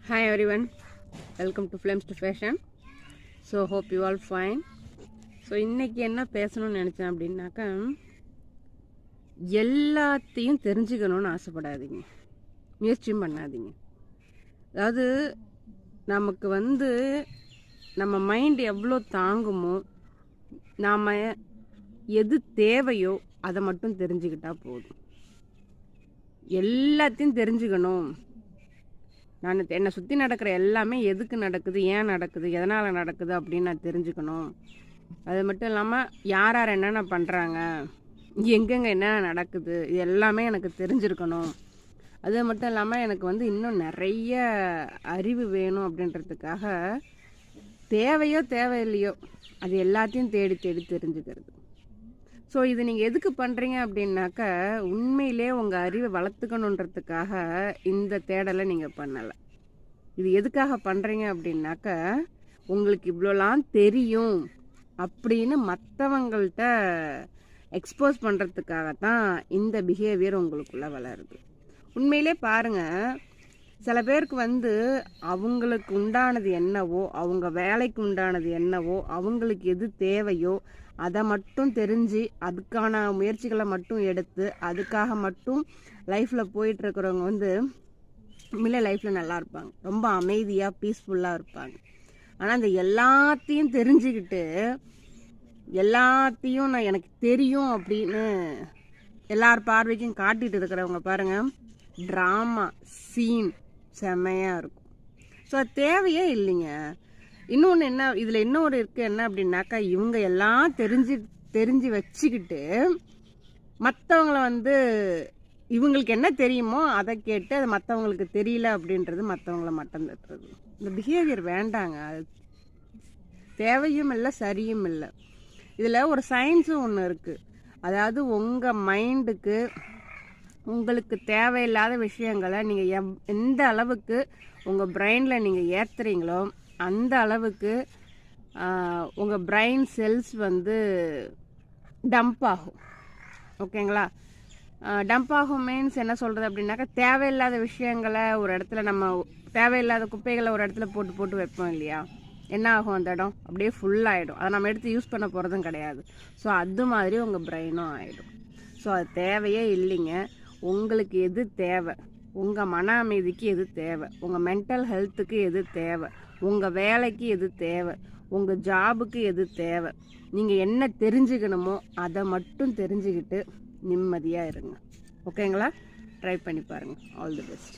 Hi everyone, welcome to Flames to Fashion. So hope you all fine. So இன்றைக்கி என்ன பேசணும்னு நினச்சேன் அப்படின்னாக்கா, எல்லாத்தையும் தெரிஞ்சுக்கணும்னு ஆசைப்படாதீங்க, முயற்சியும் பண்ணாதீங்க. அதாவது நமக்கு நம்ம மைண்ட் எவ்வளோ தாங்குமோ, நாம் எது தேவையோ அதை மட்டும் தெரிஞ்சுக்கிட்டால் போதும். எல்லாத்தையும் தெரிஞ்சுக்கணும், என்னை சுற்றி நடக்கிற எல்லாமே எதுக்கு நடக்குது, ஏன் நடக்குது, எதனால் நடக்குது அப்படின்னு நான் தெரிஞ்சுக்கணும். அது மட்டும் இல்லாமல் யார் யார் என்னென்ன பண்ணுறாங்க, எங்கெங்கே என்னென்ன நடக்குது, இது எல்லாமே எனக்கு தெரிஞ்சிருக்கணும். அது மட்டும் இல்லாமல் எனக்கு இன்னும் நிறைய அறிவு வேணும் அப்படின்றதுக்காக தேவையோ தேவையில்லையோ அது எல்லாத்தையும் தேடி தேடி தெரிஞ்சுக்கிறது. ஸோ இது நீங்கள் எதுக்கு பண்ணுறீங்க அப்படின்னாக்கா, உண்மையிலே உங்கள் அறிவை வளர்த்துக்கணுன்றதுக்காக இந்த தேடலை நீங்கள் பண்ணலை. இது எதுக்காக பண்ணுறீங்க அப்படின்னாக்கா, உங்களுக்கு இவ்வளோலாம் தெரியும் அப்படின்னு மற்றவங்கள்ட்ட எக்ஸ்போஸ் பண்ணுறதுக்காகத்தான் இந்த பிஹேவியர் உங்களுக்குள்ளே வளருது. உண்மையிலே பாருங்கள், சில பேருக்கு அவங்களுக்கு உண்டானது என்னவோ, அவங்க வேலைக்கு உண்டானது என்னவோ, அவங்களுக்கு எது தேவையோ அதை மட்டும் தெரிஞ்சு அதுக்கான முயற்சிகளை மட்டும் எடுத்து அதுக்காக மட்டும் லைஃப்பில் போயிட்டுருக்கிறவங்க உண்மையிலே லைஃப்பில் நல்லா இருப்பாங்க, ரொம்ப அமைதியாக பீஸ்ஃபுல்லாக இருப்பாங்க. ஆனால் அந்த எல்லாத்தையும் தெரிஞ்சுக்கிட்டு எல்லாத்தையும் நான் எனக்கு தெரியும் அப்படின்னு எல்லார் பார்வைக்கும் காட்டிகிட்டு இருக்கிறவங்க பாருங்கள், ட்ராமா சீன் செம்மையாக இருக்கும். ஸோ அது தேவையே இல்லைங்க. இன்னொன்று என்ன, இதில் இன்னொரு இருக்குது என்ன அப்படின்னாக்கா, இவங்க எல்லாம் தெரிஞ்சு வச்சுக்கிட்டு மற்றவங்கள இவங்களுக்கு என்ன தெரியுமோ அதை கேட்டு அது மற்றவங்களுக்கு தெரியல அப்படின்றது மற்றவங்கள மட்டம் தட்டுறது. இந்த பிஹேவியர் வேண்டாங்க, அது தேவையும் இல்லை சரியும் இல்லை. இதில் ஒரு சயின்ஸும் ஒன்று இருக்குது. அதாவது உங்கள் மைண்டுக்கு உங்களுக்கு தேவையில்லாத விஷயங்களை நீங்கள் எந்த அளவுக்கு உங்கள் பிரெயினில் நீங்கள் ஏற்றுறீங்களோ அந்த அளவுக்கு உங்கள் பிரெயின் செல்ஸ் டம்ப் ஆகும். ஓகேங்களா? டம்ப் ஆகும் மீன்ஸ் என்ன சொல்கிறது அப்படின்னாக்கா, தேவையில்லாத விஷயங்களை ஒரு இடத்துல, நம்ம தேவையில்லாத குப்பைகளை ஒரு இடத்துல போட்டு போட்டு வைப்போம் இல்லையா, என்ன ஆகும், அந்த இடம் அப்படியே ஃபுல்லாகிடும். அதை நம்ம எடுத்து யூஸ் பண்ண போகிறதும் கிடையாது. ஸோ அது மாதிரி உங்கள் பிரெயினும் ஆகிடும். ஸோ அது தேவையே இல்லைங்க. உங்களுக்கு எது தேவை, உங்கள் மன அமைதிக்கு எது தேவை, உங்கள் மென்டல் ஹெல்த்துக்கு எது தேவை, உங்கள் வேலைக்கு எது தேவை, உங்கள் ஜாபுக்கு எது தேவை, நீங்கள் என்ன தெரிஞ்சுக்கணுமோ அதை மட்டும் தெரிஞ்சுக்கிட்டு நிம்மதியாக இருங்க. ஓகேங்களா? ட்ரை பண்ணி பாருங்கள். All the best.